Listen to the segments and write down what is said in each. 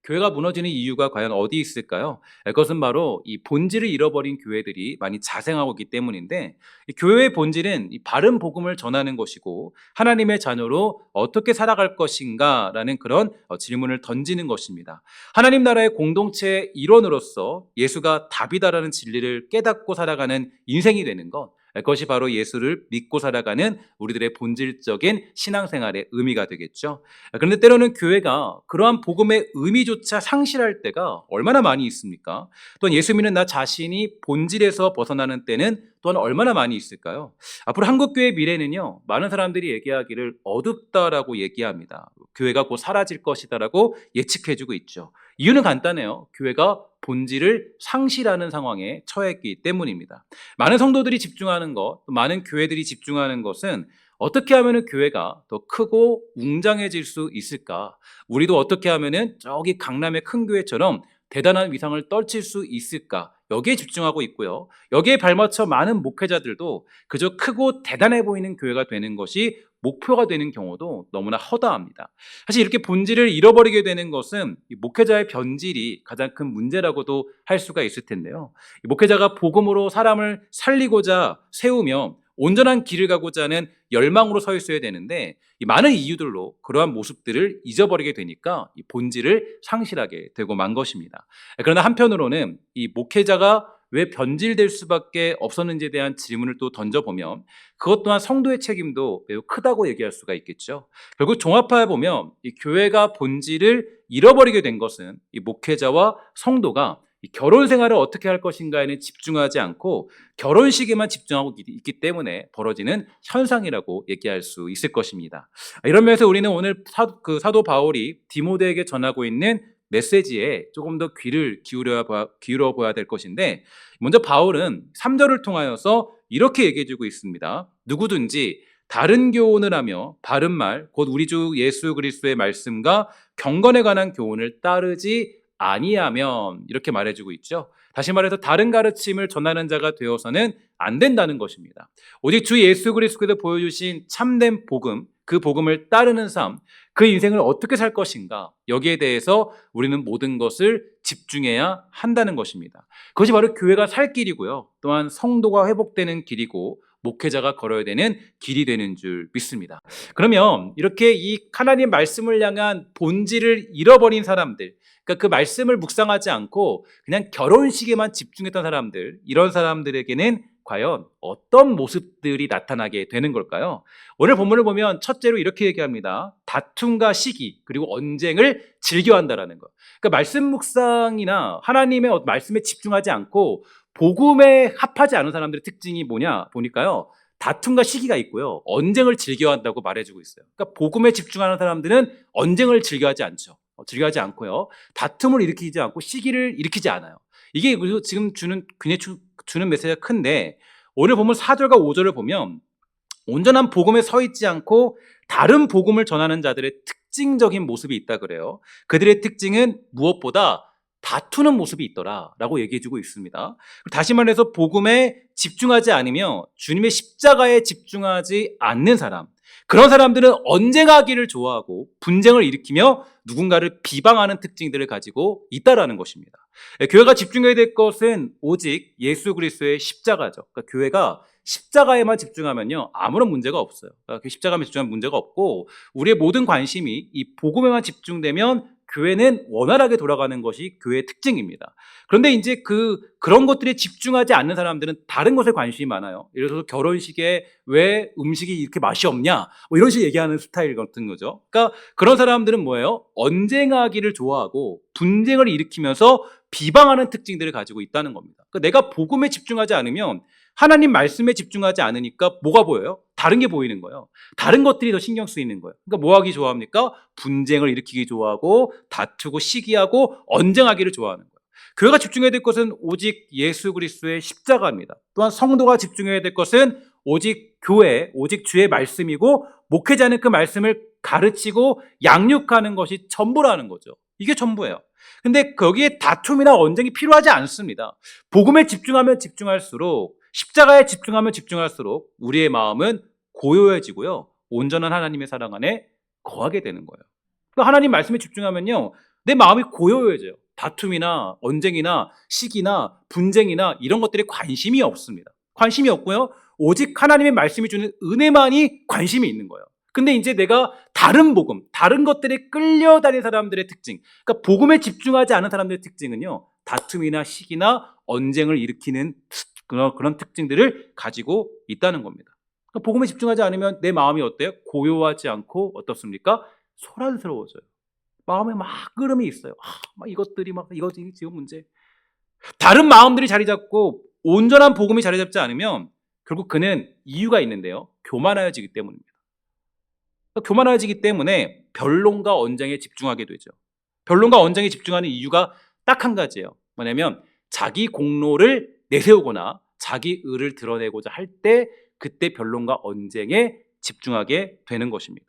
교회가 무너지는 이유가 과연 어디 있을까요? 그것은 바로 이 본질을 잃어버린 교회들이 많이 자생하고 있기 때문인데, 이 교회의 본질은 이 바른 복음을 전하는 것이고 하나님의 자녀로 어떻게 살아갈 것인가라는 그런 질문을 던지는 것입니다. 하나님 나라의 공동체의 일원으로서 예수가 답이다라는 진리를 깨닫고 살아가는 인생이 되는 것, 그것이 바로 예수를 믿고 살아가는 우리들의 본질적인 신앙생활의 의미가 되겠죠. 그런데 때로는 교회가 그러한 복음의 의미조차 상실할 때가 얼마나 많이 있습니까? 또한 예수 믿는 나 자신이 본질에서 벗어나는 때는 또한 얼마나 많이 있을까요? 앞으로 한국교회의 미래는요, 많은 사람들이 얘기하기를 어둡다라고 얘기합니다. 교회가 곧 사라질 것이다라고 예측해주고 있죠. 이유는 간단해요. 교회가 본질을 상실하는 상황에 처했기 때문입니다. 많은 성도들이 집중하는 것, 또 많은 교회들이 집중하는 것은 어떻게 하면 교회가 더 크고 웅장해질 수 있을까? 우리도 어떻게 하면 저기 강남의 큰 교회처럼 대단한 위상을 떨칠 수 있을까? 여기에 집중하고 있고요. 여기에 발맞춰 많은 목회자들도 그저 크고 대단해 보이는 교회가 되는 것이 목표가 되는 경우도 너무나 허다합니다. 사실 이렇게 본질을 잃어버리게 되는 것은 이 목회자의 변질이 가장 큰 문제라고도 할 수가 있을 텐데요. 이 목회자가 복음으로 사람을 살리고자 세우며 온전한 길을 가고자 하는 열망으로 서 있어야 되는데, 이 많은 이유들로 그러한 모습들을 잊어버리게 되니까 이 본질을 상실하게 되고 만 것입니다. 그러나 한편으로는 이 목회자가 왜 변질될 수밖에 없었는지에 대한 질문을 또 던져보면 그것 또한 성도의 책임도 매우 크다고 얘기할 수가 있겠죠. 결국 종합하여 보면 이 교회가 본질을 잃어버리게 된 것은 이 목회자와 성도가 이 결혼 생활을 어떻게 할 것인가에는 집중하지 않고 결혼식에만 집중하고 있기 때문에 벌어지는 현상이라고 얘기할 수 있을 것입니다. 이런 면에서 우리는 오늘 사도 바울이 디모데에게 전하고 있는 메시지에 조금 더 귀를 기울여 보아야 될 것인데, 먼저 바울은 3절을 통하여서 이렇게 얘기해 주고 있습니다. 누구든지 다른 교훈을 하며 바른 말, 곧 우리 주 예수 그리스도의 말씀과 경건에 관한 교훈을 따르지 아니하면, 이렇게 말해주고 있죠. 다시 말해서 다른 가르침을 전하는 자가 되어서는 안 된다는 것입니다. 오직 주 예수 그리스도께서 보여주신 참된 복음, 그 복음을 따르는 삶, 그 인생을 어떻게 살 것인가, 여기에 대해서 우리는 모든 것을 집중해야 한다는 것입니다. 그것이 바로 교회가 살 길이고요, 또한 성도가 회복되는 길이고 목회자가 걸어야 되는 길이 되는 줄 믿습니다. 그러면 이렇게 이 하나님 말씀을 향한 본질을 잃어버린 사람들, 그러니까 그 말씀을 묵상하지 않고 그냥 결혼식에만 집중했던 사람들, 이런 사람들에게는 과연 어떤 모습들이 나타나게 되는 걸까요? 오늘 본문을 보면 첫째로 이렇게 얘기합니다. 다툼과 시기, 그리고 언쟁을 즐겨한다라는 것. 그러니까 말씀 묵상이나 하나님의 말씀에 집중하지 않고 복음에 합하지 않은 사람들의 특징이 뭐냐 보니까요, 다툼과 시기가 있고요, 언쟁을 즐겨한다고 말해주고 있어요. 그러니까 복음에 집중하는 사람들은 언쟁을 즐겨하지 않죠. 즐겨하지 않고요, 다툼을 일으키지 않고 시기를 일으키지 않아요. 이게 지금 주는 메시지가 큰데, 오늘 보면 4절과 5절을 보면 온전한 복음에 서 있지 않고 다른 복음을 전하는 자들의 특징적인 모습이 있다 그래요. 그들의 특징은 무엇보다 다투는 모습이 있더라라고 얘기해주고 있습니다. 다시 말해서 복음에 집중하지 않으며 주님의 십자가에 집중하지 않는 사람, 그런 사람들은 언쟁하기를 좋아하고 분쟁을 일으키며 누군가를 비방하는 특징들을 가지고 있다라는 것입니다. 교회가 집중해야 될 것은 오직 예수 그리스도의 십자가죠. 그러니까 교회가 십자가에만 집중하면요, 아무런 문제가 없어요. 그러니까 그 십자가에 집중하면 문제가 없고, 우리의 모든 관심이 이 복음에만 집중되면 교회는 원활하게 돌아가는 것이 교회의 특징입니다. 그런데 이제 그런 것들에 집중하지 않는 사람들은 다른 것에 관심이 많아요. 예를 들어서 결혼식에 왜 음식이 이렇게 맛이 없냐, 뭐 이런 식으로 얘기하는 스타일 같은 거죠. 그러니까 그런 사람들은 뭐예요? 언쟁하기를 좋아하고 분쟁을 일으키면서 비방하는 특징들을 가지고 있다는 겁니다. 그러니까 내가 복음에 집중하지 않으면, 하나님 말씀에 집중하지 않으니까 뭐가 보여요? 다른 게 보이는 거예요. 다른 것들이 더 신경 쓰이는 거예요. 그러니까 뭐 하기 좋아합니까? 분쟁을 일으키기 좋아하고 다투고 시기하고 언쟁하기를 좋아하는 거예요. 교회가 집중해야 될 것은 오직 예수 그리스도의 십자가입니다. 또한 성도가 집중해야 될 것은 오직 교회, 오직 주의 말씀이고, 목회자는 그 말씀을 가르치고 양육하는 것이 전부라는 거죠. 이게 전부예요. 근데 거기에 다툼이나 언쟁이 필요하지 않습니다. 복음에 집중하면 집중할수록, 십자가에 집중하면 집중할수록 우리의 마음은 고요해지고요, 온전한 하나님의 사랑 안에 거하게 되는 거예요. 그러니까 하나님 말씀에 집중하면요, 내 마음이 고요해져요. 다툼이나 언쟁이나 시기나 분쟁이나 이런 것들에 관심이 없습니다. 관심이 없고요. 오직 하나님의 말씀이 주는 은혜만이 관심이 있는 거예요. 근데 이제 내가 다른 복음, 다른 것들에 끌려다니는 사람들의 특징, 그러니까 복음에 집중하지 않은 사람들의 특징은요, 다툼이나 시기나 언쟁을 일으키는 그런 특징들을 가지고 있다는 겁니다. 그러니까 복음에 집중하지 않으면 내 마음이 어때요? 고요하지 않고 어떻습니까? 소란스러워져요. 마음에 막 끓음이 있어요. 막 이것들이 막 이거지 지금 문제. 다른 마음들이 자리 잡고 온전한 복음이 자리 잡지 않으면 결국 그는 이유가 있는데요. 교만하여지기 때문입니다. 교만해지기 때문에 변론과 언쟁에 집중하게 되죠. 변론과 언쟁에 집중하는 이유가 딱 한 가지예요. 뭐냐면 자기 공로를 내세우거나 자기 의를 드러내고자 할 때 그때 변론과 언쟁에 집중하게 되는 것입니다.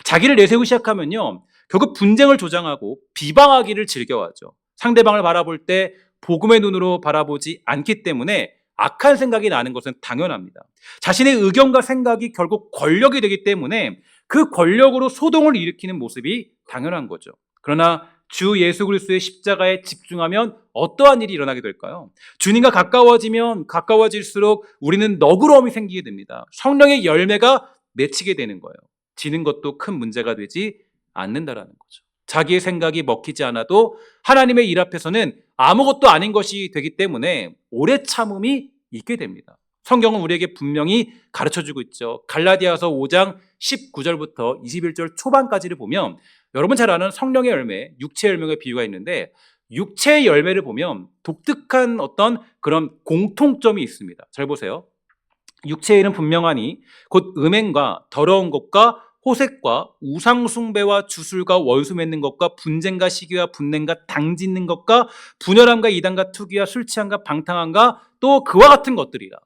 자기를 내세우기 시작하면요, 결국 분쟁을 조장하고 비방하기를 즐겨하죠. 상대방을 바라볼 때 복음의 눈으로 바라보지 않기 때문에 악한 생각이 나는 것은 당연합니다. 자신의 의견과 생각이 결국 권력이 되기 때문에 그 권력으로 소동을 일으키는 모습이 당연한 거죠. 그러나 주 예수 그리스도의 십자가에 집중하면 어떠한 일이 일어나게 될까요? 주님과 가까워지면 가까워질수록 우리는 너그러움이 생기게 됩니다. 성령의 열매가 맺히게 되는 거예요. 지는 것도 큰 문제가 되지 않는다라는 거죠. 자기의 생각이 먹히지 않아도 하나님의 일 앞에서는 아무것도 아닌 것이 되기 때문에 오래 참음이 있게 됩니다. 성경은 우리에게 분명히 가르쳐주고 있죠. 갈라디아서 5장 19절부터 21절 초반까지를 보면 여러분 잘 아는 성령의 열매, 육체의 열매의 비유가 있는데 육체의 열매를 보면 독특한 어떤 그런 공통점이 있습니다. 잘 보세요. 육체의 일은 분명하니 곧 음행과 더러운 것과 호색과 우상숭배와 주술과 원수 맺는 것과 분쟁과 시기와 분냄과 당짓는 것과 분열함과 이단과 투기와 술 취함과 방탕함과 또 그와 같은 것들이라.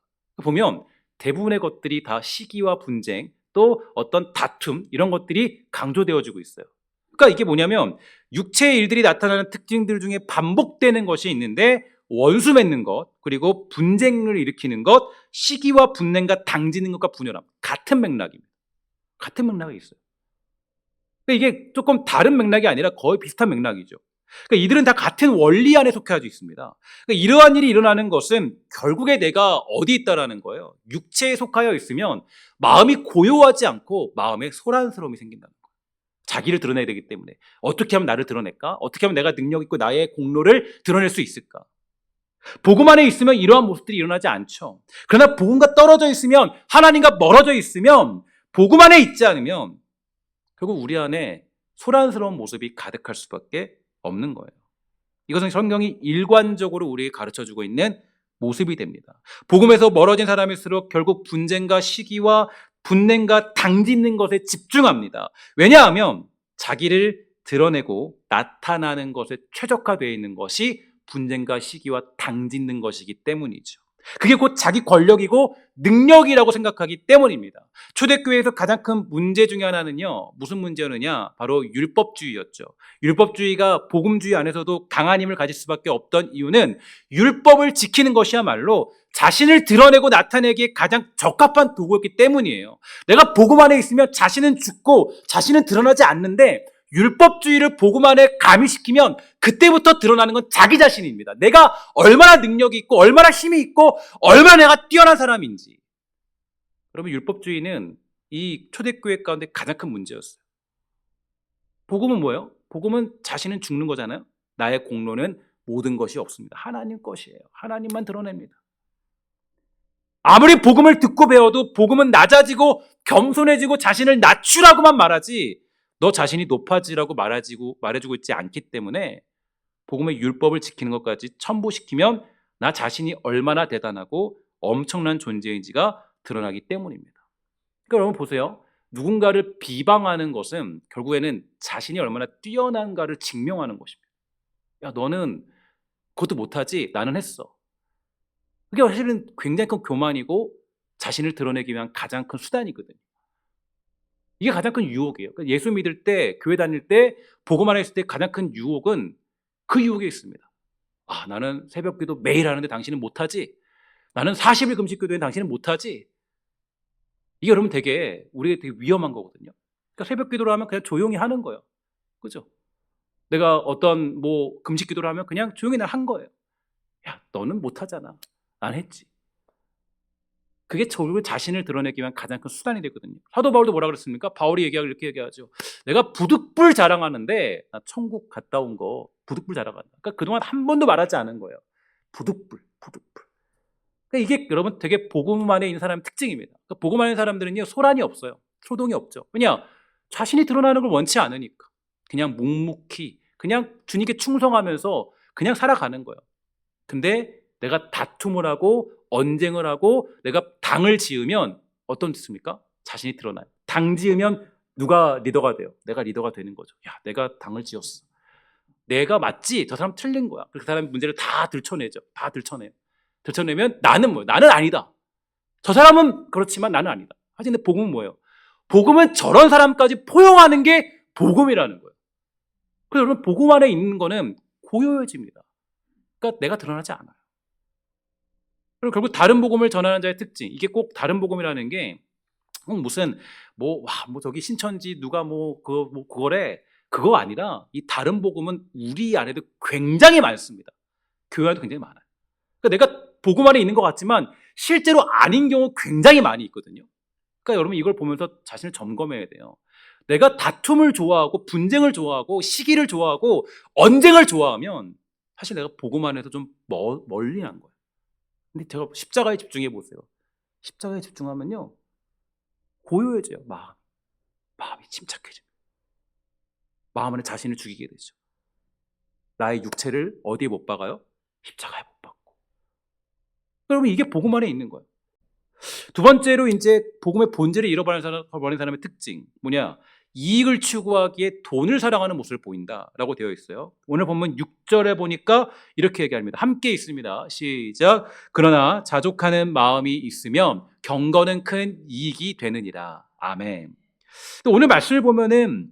보면 대부분의 것들이 다 시기와 분쟁 또 어떤 다툼 이런 것들이 강조되어지고 있어요. 그러니까 이게 뭐냐면 육체의 일들이 나타나는 특징들 중에 반복되는 것이 있는데 원수 맺는 것 그리고 분쟁을 일으키는 것 시기와 분냄과 당지는 것과 분열함 같은 맥락입니다. 같은 맥락이 있어요. 그러니까 이게 조금 다른 맥락이 아니라 거의 비슷한 맥락이죠. 그러니까 이들은 다 같은 원리 안에 속해져 있습니다. 그러니까 이러한 일이 일어나는 것은 결국에 내가 어디 있다라는 거예요. 육체에 속하여 있으면 마음이 고요하지 않고 마음에 소란스러움이 생긴다는 거예요. 자기를 드러내야 되기 때문에 어떻게 하면 나를 드러낼까? 어떻게 하면 내가 능력 있고 나의 공로를 드러낼 수 있을까? 복음 안에 있으면 이러한 모습들이 일어나지 않죠. 그러나 복음과 떨어져 있으면 하나님과 멀어져 있으면 복음 안에 있지 않으면 결국 우리 안에 소란스러운 모습이 가득할 수밖에 없는 거예요. 이것은 성경이 일관적으로 우리에게 가르쳐주고 있는 모습이 됩니다. 복음에서 멀어진 사람일수록 결국 분쟁과 시기와 분냄과 당짓는 것에 집중합니다. 왜냐하면 자기를 드러내고 나타나는 것에 최적화되어 있는 것이 분쟁과 시기와 당짓는 것이기 때문이죠. 그게 곧 자기 권력이고 능력이라고 생각하기 때문입니다. 초대교회에서 가장 큰 문제 중에 하나는요, 무슨 문제였느냐? 바로 율법주의였죠. 율법주의가 복음주의 안에서도 강한 힘을 가질 수밖에 없던 이유는 율법을 지키는 것이야말로 자신을 드러내고 나타내기에 가장 적합한 도구였기 때문이에요. 내가 복음 안에 있으면 자신은 죽고 자신은 드러나지 않는데 율법주의를 복음 안에 가미시키면 그때부터 드러나는 건 자기 자신입니다. 내가 얼마나 능력이 있고 얼마나 힘이 있고 얼마나 내가 뛰어난 사람인지. 여러분 율법주의는 이 초대교회 가운데 가장 큰 문제였어요. 복음은 뭐예요? 복음은 자신은 죽는 거잖아요. 나의 공로는 모든 것이 없습니다. 하나님 것이에요. 하나님만 드러냅니다. 아무리 복음을 듣고 배워도 복음은 낮아지고 겸손해지고 자신을 낮추라고만 말하지 너 자신이 높아지라고 말해주고 있지 않기 때문에 복음의 율법을 지키는 것까지 첨부시키면 나 자신이 얼마나 대단하고 엄청난 존재인지가 드러나기 때문입니다. 그러니까 여러분 보세요. 누군가를 비방하는 것은 결국에는 자신이 얼마나 뛰어난가를 증명하는 것입니다. 야, 너는 그것도 못하지? 나는 했어. 그게 사실은 굉장히 큰 교만이고 자신을 드러내기 위한 가장 큰 수단이거든요. 이게 가장 큰 유혹이에요. 예수 믿을 때, 교회 다닐 때, 복음 안에 있을 때 가장 큰 유혹은 그 유혹에 있습니다. 아, 나는 새벽 기도 매일 하는데 당신은 못하지? 나는 40일 금식 기도에 당신은 못하지? 이게 여러분 우리가 되게 위험한 거거든요. 그러니까 새벽 기도를 하면 그냥 조용히 하는 거예요. 그죠? 내가 어떤 뭐 금식 기도를 하면 그냥 조용히 날 한 거예요. 야, 너는 못하잖아. 난 했지. 그게 결국 자신을 드러내기 위한 가장 큰 수단이 되거든요. 사도 바울도 뭐라 그랬습니까? 바울이 얘기하고 이렇게 얘기하죠. 내가 부득불 자랑하는데 나 천국 갔다 온 거 부득불 자랑한다. 그러니까 그동안 한 번도 말하지 않은 거예요. 부득불. 그러니까 이게 여러분 되게 복음 안에 있는 사람의 특징입니다. 그러니까 복음 안에 있는 사람들은요, 소란이 없어요. 소동이 없죠. 왜냐? 자신이 드러나는 걸 원치 않으니까. 그냥 묵묵히 그냥 주님께 충성하면서 그냥 살아가는 거예요. 근데 내가 다툼을 하고 언쟁을 하고 내가 당을 지으면 어떤 뜻입니까? 자신이 드러나요. 당 지으면 누가 리더가 돼요? 내가 리더가 되는 거죠. 야, 내가 당을 지었어. 내가 맞지? 저 사람 틀린 거야. 그 사람의 문제를 다 들춰내죠. 다 들춰내요. 들춰내면 나는 뭐예요? 나는 아니다. 저 사람은 그렇지만 나는 아니다. 하지만 복음은 뭐예요? 복음은 저런 사람까지 포용하는 게 복음이라는 거예요. 그래서 여러분 복음 안에 있는 거는 고요해집니다. 그러니까 내가 드러나지 않아요. 그리고 결국 다른 복음을 전하는 자의 특징, 이게 꼭 다른 복음이라는 게 무슨 뭐 저기 신천지 누가 그거래, 그거 아니라 이 다른 복음은 우리 안에도 굉장히 많습니다. 교회 안에도 굉장히 많아요. 그러니까 내가 복음 안에 있는 것 같지만 실제로 아닌 경우 굉장히 많이 있거든요. 그러니까 여러분 이걸 보면서 자신을 점검해야 돼요. 내가 다툼을 좋아하고 분쟁을 좋아하고 시기를 좋아하고 언쟁을 좋아하면 사실 내가 복음 안에서 좀 멀리 한 거예요. 근데 제가 십자가에 집중해 보세요. 십자가에 집중하면요, 고요해져요. 마음이 침착해져요. 마음 안에 자신을 죽이게 되죠. 나의 육체를 어디에 못 박아요? 십자가에 못 박고. 여러분 이게 복음 안에 있는 거예요. 두 번째로 이제 복음의 본질을 잃어버린 사람의 특징 뭐냐? 이익을 추구하기에 돈을 사랑하는 모습을 보인다라고 되어 있어요. 오늘 본문 6절에 보니까 이렇게 얘기합니다. 함께 있습니다. 시작. 그러나 자족하는 마음이 있으면 경건은 큰 이익이 되느니라. 아멘. 또 오늘 말씀을 보면은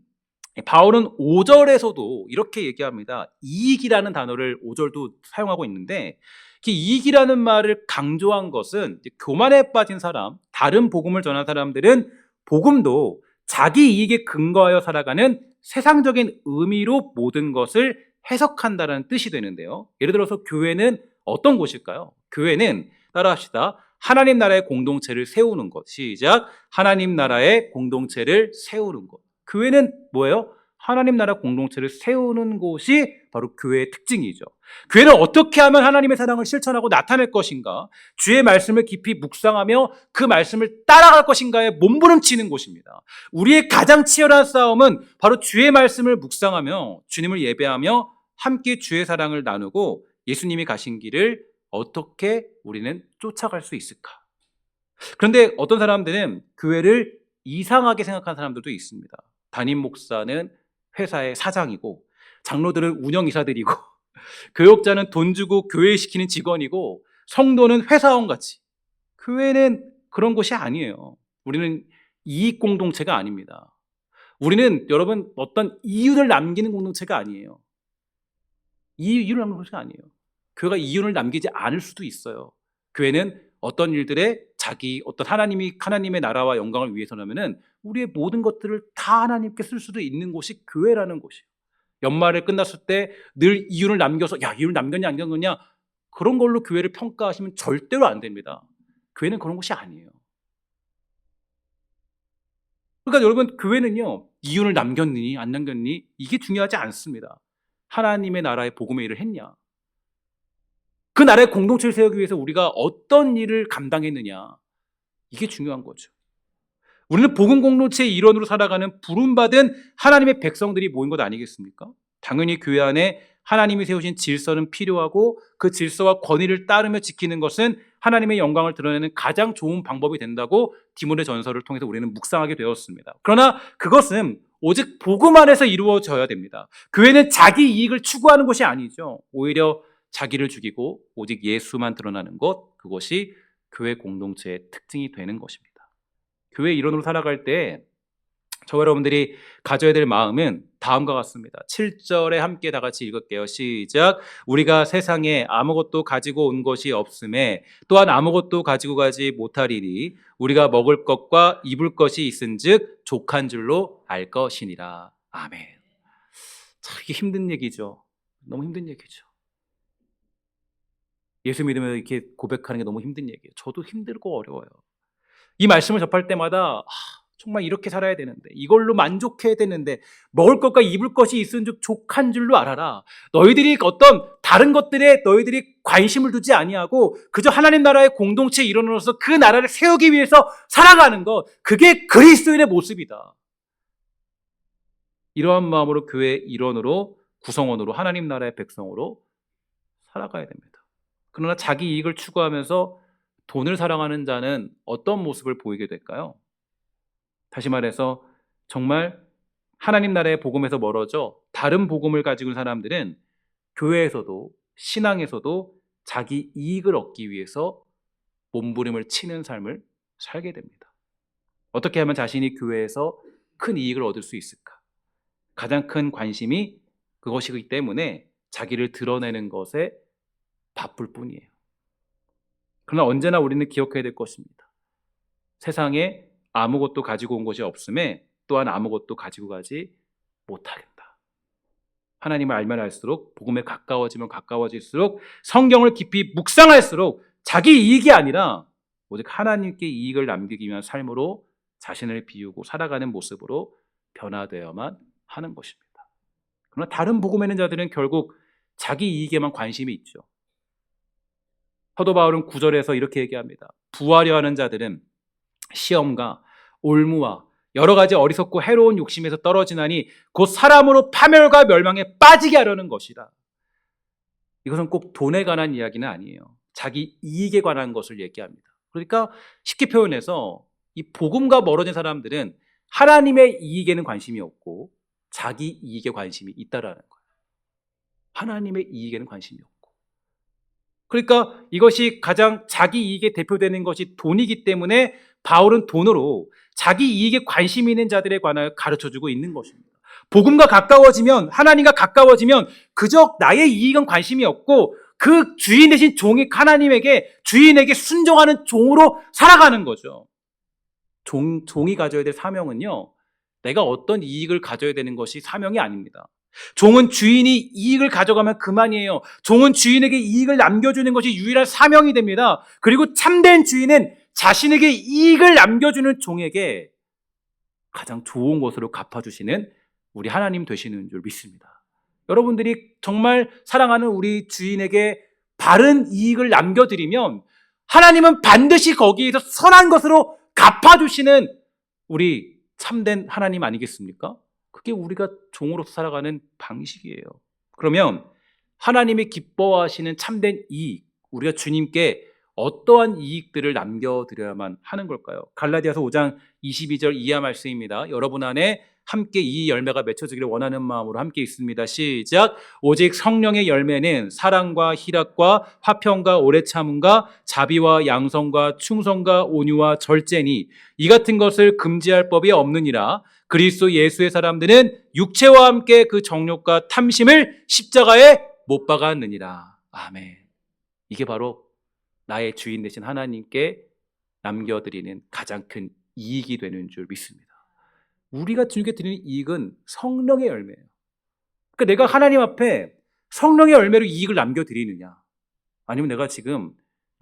바울은 5절에서도 이렇게 얘기합니다. 이익이라는 단어를 5절도 사용하고 있는데, 이익이라는 말을 강조한 것은 교만에 빠진 사람, 다른 복음을 전한 사람들은 복음도 자기 이익에 근거하여 살아가는 세상적인 의미로 모든 것을 해석한다는 뜻이 되는데요. 예를 들어서 교회는 어떤 곳일까요? 교회는 따라합시다. 하나님 나라의 공동체를 세우는 것. 시작. 하나님 나라의 공동체를 세우는 것. 교회는 뭐예요? 하나님 나라 공동체를 세우는 곳이 바로 교회의 특징이죠. 교회는 어떻게 하면 하나님의 사랑을 실천하고 나타낼 것인가? 주의 말씀을 깊이 묵상하며 그 말씀을 따라갈 것인가에 몸부림치는 곳입니다. 우리의 가장 치열한 싸움은 바로 주의 말씀을 묵상하며 주님을 예배하며 함께 주의 사랑을 나누고 예수님이 가신 길을 어떻게 우리는 쫓아갈 수 있을까? 그런데 어떤 사람들은 교회를 이상하게 생각하는 사람들도 있습니다. 담임 목사는 회사의 사장이고 장로들은 운영이사들이고 교역자는 돈 주고 교회시키는 직원이고 성도는 회사원같이. 교회는 그런 곳이 아니에요. 우리는 이익공동체가 아닙니다. 우리는 여러분 어떤 이윤을 남기는 공동체가 아니에요. 이윤을 남기는 공동체가 아니에요. 교회가 이윤을 남기지 않을 수도 있어요. 교회는 어떤 일들에 자기 어떤 하나님의 나라와 영광을 위해서라면은 우리의 모든 것들을 다 하나님께 쓸 수도 있는 곳이 교회라는 곳이에요. 연말을 끝났을 때 늘 이윤을 남겨서 야, 이윤을 남겼냐 안 남겼냐 그런 걸로 교회를 평가하시면 절대로 안 됩니다. 교회는 그런 곳이 아니에요. 그러니까 여러분 교회는요, 이윤을 남겼니 안 남겼니 이게 중요하지 않습니다. 하나님의 나라의 복음의 일을 했냐, 그 나라의 공동체를 세우기 위해서 우리가 어떤 일을 감당했느냐, 이게 중요한 거죠. 우리는 복음 공동체의 일원으로 살아가는 부름받은 하나님의 백성들이 모인 것 아니겠습니까? 당연히 교회 안에 하나님이 세우신 질서는 필요하고 그 질서와 권위를 따르며 지키는 것은 하나님의 영광을 드러내는 가장 좋은 방법이 된다고 디모데 전서를 통해서 우리는 묵상하게 되었습니다. 그러나 그것은 오직 복음 안에서 이루어져야 됩니다. 교회는 자기 이익을 추구하는 것이 아니죠. 오히려 자기를 죽이고 오직 예수만 드러나는 것, 그것이 교회 공동체의 특징이 되는 것입니다. 교회 일원으로 살아갈 때 저와 여러분들이 가져야 될 마음은 다음과 같습니다. 7절에 함께 다 같이 읽을게요. 시작. 우리가 세상에 아무것도 가지고 온 것이 없음에 또한 아무것도 가지고 가지 못하리니 우리가 먹을 것과 입을 것이 있은즉 족한 줄로 알 것이니라. 아멘. 참 이게 힘든 얘기죠. 너무 힘든 얘기죠. 예수 믿으면 이렇게 고백하는 게 너무 힘든 얘기예요. 저도 힘들고 어려워요. 이 말씀을 접할 때마다 정말 이렇게 살아야 되는데, 이걸로 만족해야 되는데, 먹을 것과 입을 것이 있은 즉 족한 줄로 알아라. 너희들이 어떤 다른 것들에 너희들이 관심을 두지 아니하고 그저 하나님 나라의 공동체의 일원으로서 그 나라를 세우기 위해서 살아가는 것, 그게 그리스도인의 모습이다. 이러한 마음으로 교회의 일원으로, 구성원으로, 하나님 나라의 백성으로 살아가야 됩니다. 그러나 자기 이익을 추구하면서 돈을 사랑하는 자는 어떤 모습을 보이게 될까요? 다시 말해서 정말 하나님 나라의 복음에서 멀어져 다른 복음을 가지고 있는 사람들은 교회에서도 신앙에서도 자기 이익을 얻기 위해서 몸부림을 치는 삶을 살게 됩니다. 어떻게 하면 자신이 교회에서 큰 이익을 얻을 수 있을까? 가장 큰 관심이 그것이기 때문에 자기를 드러내는 것에 바쁠 뿐이에요. 그러나 언제나 우리는 기억해야 될 것입니다. 세상에 아무것도 가지고 온 것이 없음에 또한 아무것도 가지고 가지 못하겠다. 하나님을 알면 알수록, 복음에 가까워지면 가까워질수록, 성경을 깊이 묵상할수록 자기 이익이 아니라 오직 하나님께 이익을 남기기 위한 삶으로 자신을 비우고 살아가는 모습으로 변화되어야만 하는 것입니다. 그러나 다른 복음에 있는 자들은 결국 자기 이익에만 관심이 있죠. 사도 바울은 9절에서 이렇게 얘기합니다. 부하려 하는 자들은 시험과 올무와 여러 가지 어리석고 해로운 욕심에서 떨어지나니 곧 사람으로 파멸과 멸망에 빠지게 하려는 것이라. 이것은 꼭 돈에 관한 이야기는 아니에요. 자기 이익에 관한 것을 얘기합니다. 그러니까 쉽게 표현해서 이 복음과 멀어진 사람들은 하나님의 이익에는 관심이 없고 자기 이익에 관심이 있다라는 거예요. 하나님의 이익에는 관심이 없고. 그러니까 이것이 가장 자기 이익에 대표되는 것이 돈이기 때문에 바울은 돈으로 자기 이익에 관심 있는 자들에 관하여 가르쳐주고 있는 것입니다. 복음과 가까워지면, 하나님과 가까워지면 그저 나의 이익은 관심이 없고 그 주인 대신 종이 하나님에게, 주인에게 순종하는 종으로 살아가는 거죠. 종이 가져야 될 사명은요, 내가 어떤 이익을 가져야 되는 것이 사명이 아닙니다. 종은 주인이 이익을 가져가면 그만이에요. 종은 주인에게 이익을 남겨주는 것이 유일한 사명이 됩니다. 그리고 참된 주인은 자신에게 이익을 남겨주는 종에게 가장 좋은 것으로 갚아주시는 우리 하나님 되시는 줄 믿습니다. 여러분들이 정말 사랑하는 우리 주인에게 바른 이익을 남겨드리면 하나님은 반드시 거기에서 선한 것으로 갚아주시는 우리 참된 하나님 아니겠습니까? 그게 우리가 종으로서 살아가는 방식이에요. 그러면 하나님이 기뻐하시는 참된 이익, 우리가 주님께 어떠한 이익들을 남겨드려야만 하는 걸까요? 갈라디아서 5장 22절 이하 말씀입니다. 여러분 안에 함께 이 열매가 맺혀지기를 원하는 마음으로 함께 있습니다. 시작. 오직 성령의 열매는 사랑과 희락과 화평과 오래 참음과 자비와 양성과 충성과 온유와 절제니 이 같은 것을 금지할 법이 없느니라. 그리스도 예수의 사람들은 육체와 함께 그 정욕과 탐심을 십자가에 못 박았느니라. 아멘. 이게 바로 나의 주인 되신 하나님께 남겨드리는 가장 큰 이익이 되는 줄 믿습니다. 우리가 주님께 드리는 이익은 성령의 열매예요. 그러니까 내가 하나님 앞에 성령의 열매로 이익을 남겨드리느냐, 아니면 내가 지금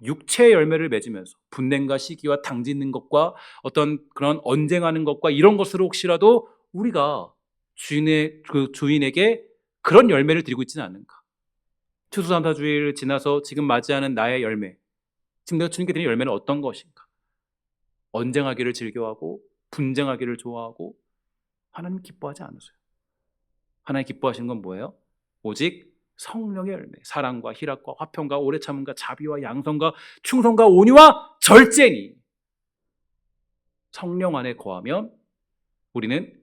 육체의 열매를 맺으면서 분냄과 시기와 당짓는 것과 어떤 그런 언쟁하는 것과 이런 것으로 혹시라도 우리가 주인에게 그런 열매를 드리고 있지는 않은가? 추수감사주의를 지나서 지금 맞이하는 나의 열매, 지금 내가 주님께 드리는 열매는 어떤 것인가? 언쟁하기를 즐겨하고 분쟁하기를 좋아하고 하나님 기뻐하지 않으세요. 하나님 기뻐하시는 건 뭐예요? 오직 성령의 열매, 사랑과 희락과 화평과 오래 참음과 자비와 양성과 충성과 온유와 절제니. 성령 안에 거하면 우리는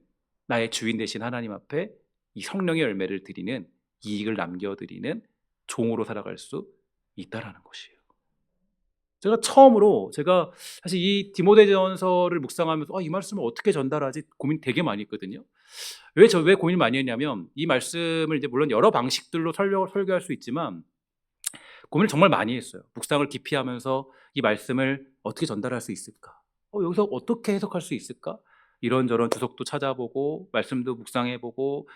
나의 주인 되신 하나님 앞에 이 성령의 열매를 드리는, 이익을 남겨드리는 종으로 살아갈 수 있다라는 것이에요. 제가 사실 이 디모데전서를 묵상하면서 이 말씀을 어떻게 전달하지 고민 되게 많이 했거든요. 왜 고민 많이 했냐면, 이 말씀을 이제 물론 여러 방식들로 설교할 수 있지만 고민을 정말 많이 했어요. 묵상을 깊이 하면서 이 말씀을 어떻게 전달할 수 있을까? 여기서 어떻게 해석할 수 있을까? 이런저런 주석도 찾아보고 말씀도 묵상해보고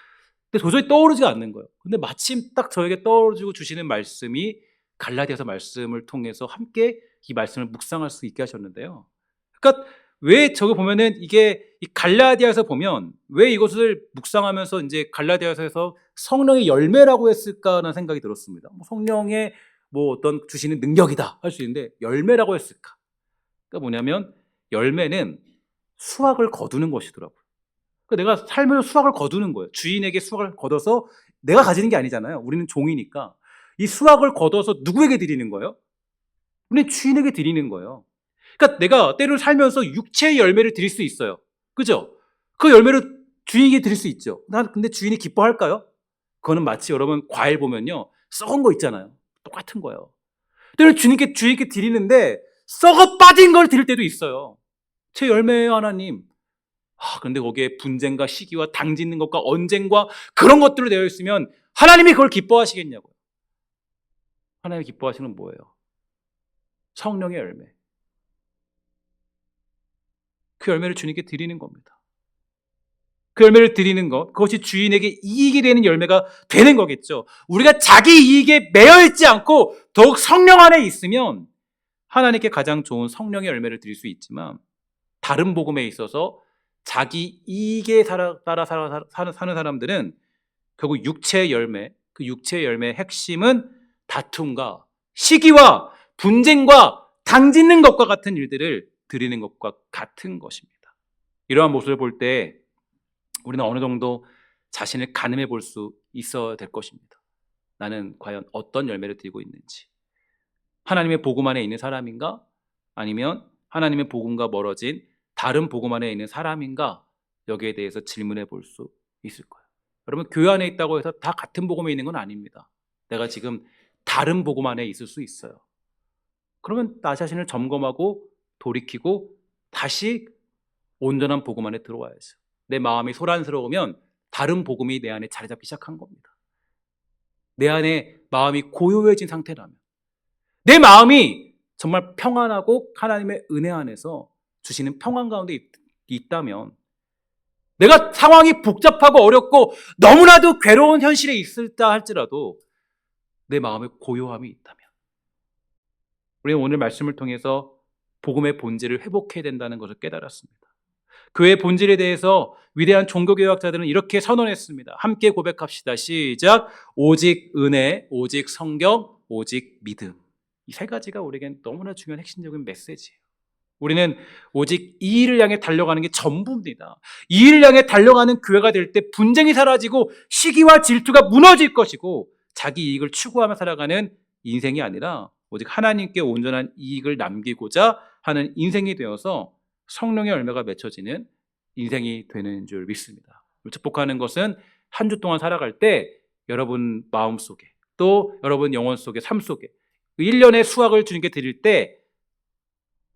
근데 도저히 떠오르지가 않는 거예요. 근데 마침 딱 저에게 떠오르고 주시는 말씀이 갈라디아서 말씀을 통해서 함께 이 말씀을 묵상할 수 있게 하셨는데요. 그러니까 왜 저거 보면은 이게 이 갈라디아서 보면 왜 이것을 묵상하면서 이제 갈라디아서에서 성령의 열매라고 했을까라는 생각이 들었습니다. 뭐 성령의 뭐 어떤 주시는 능력이다 할 수 있는데 열매라고 했을까? 그러니까 뭐냐면 열매는 수확을 거두는 것이더라고요. 그러니까 내가 살면서 수확을 거두는 거예요. 주인에게 수확을 거둬서 내가 가지는 게 아니잖아요. 우리는 종이니까. 이 수확을 거둬서 누구에게 드리는 거예요? 우리는 주인에게 드리는 거예요. 그러니까 내가 때로 살면서 육체의 열매를 드릴 수 있어요. 그죠? 그 열매를 주인에게 드릴 수 있죠. 근데 주인이 기뻐할까요? 그거는 마치 여러분 과일 보면요. 썩은 거 있잖아요. 똑같은 거예요. 때로 주인께 드리는데 썩어 빠진 걸 드릴 때도 있어요. 제 열매예요, 하나님. 근데 거기에 분쟁과 시기와 당짓는 것과 언쟁과 그런 것들로 되어 있으면 하나님이 그걸 기뻐하시겠냐고요. 하나님이 기뻐하시는 건 뭐예요? 성령의 열매. 그 열매를 주님께 드리는 겁니다. 그 열매를 드리는 것, 그것이 주인에게 이익이 되는 열매가 되는 거겠죠. 우리가 자기 이익에 매여 있지 않고 더욱 성령 안에 있으면 하나님께 가장 좋은 성령의 열매를 드릴 수 있지만 다른 복음에 있어서 자기 이익에 따라 사는 사람들은 결국 육체의 열매, 그 육체의 열매의 핵심은 다툼과 시기와 분쟁과 당짓는 것과 같은 일들을 드리는 것과 같은 것입니다. 이러한 모습을 볼 때 우리는 어느 정도 자신을 가늠해 볼 수 있어야 될 것입니다. 나는 과연 어떤 열매를 드리고 있는지. 하나님의 복음 안에 있는 사람인가? 아니면 하나님의 복음과 멀어진 다른 복음 안에 있는 사람인가? 여기에 대해서 질문해 볼 수 있을 거예요. 여러분, 교회 안에 있다고 해서 다 같은 복음에 있는 건 아닙니다. 내가 지금 다른 복음 안에 있을 수 있어요. 그러면 나 자신을 점검하고 돌이키고 다시 온전한 복음 안에 들어와야죠. 내 마음이 소란스러우면 다른 복음이 내 안에 자리 잡기 시작한 겁니다. 내 안에 마음이 고요해진 상태라면, 내 마음이 정말 평안하고 하나님의 은혜 안에서 주시는 평안 가운데 있다면, 내가 상황이 복잡하고 어렵고 너무나도 괴로운 현실에 있을다 할지라도 내 마음에 고요함이 있다면, 우리는 오늘 말씀을 통해서 복음의 본질을 회복해야 된다는 것을 깨달았습니다. 그의 본질에 대해서 위대한 종교개혁자들은 이렇게 선언했습니다. 함께 고백합시다. 시작. 오직 은혜, 오직 성경, 오직 믿음. 이 세 가지가 우리에겐 너무나 중요한 핵심적인 메시지예요. 우리는 오직 이 일을 향해 달려가는 게 전부입니다. 이 일을 향해 달려가는 교회가 될 때 분쟁이 사라지고 시기와 질투가 무너질 것이고 자기 이익을 추구하며 살아가는 인생이 아니라 오직 하나님께 온전한 이익을 남기고자 하는 인생이 되어서 성령의 열매가 맺혀지는 인생이 되는 줄 믿습니다. 축복하는 것은 한 주 동안 살아갈 때 여러분 마음속에 또 여러분 영혼 속에 삶 속에 1년의 수확을 주님께 드릴 때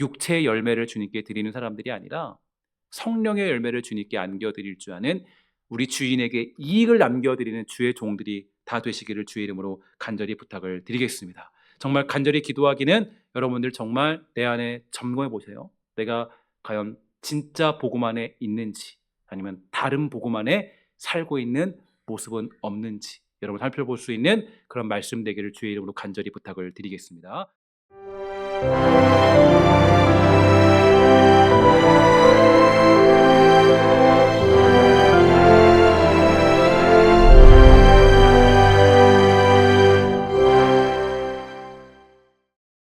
육체의 열매를 주님께 드리는 사람들이 아니라 성령의 열매를 주님께 안겨드릴 줄 아는 우리 주인에게 이익을 남겨드리는 주의 종들이 다 되시기를 주의 이름으로 간절히 부탁을 드리겠습니다. 정말 간절히 기도하기는 여러분들 정말 내 안에 점검해 보세요. 내가 과연 진짜 복음 안에 있는지 아니면 다른 복음 안에 살고 있는 모습은 없는지 여러분 살펴볼 수 있는 그런 말씀 되기를 주의 이름으로 간절히 부탁을 드리겠습니다.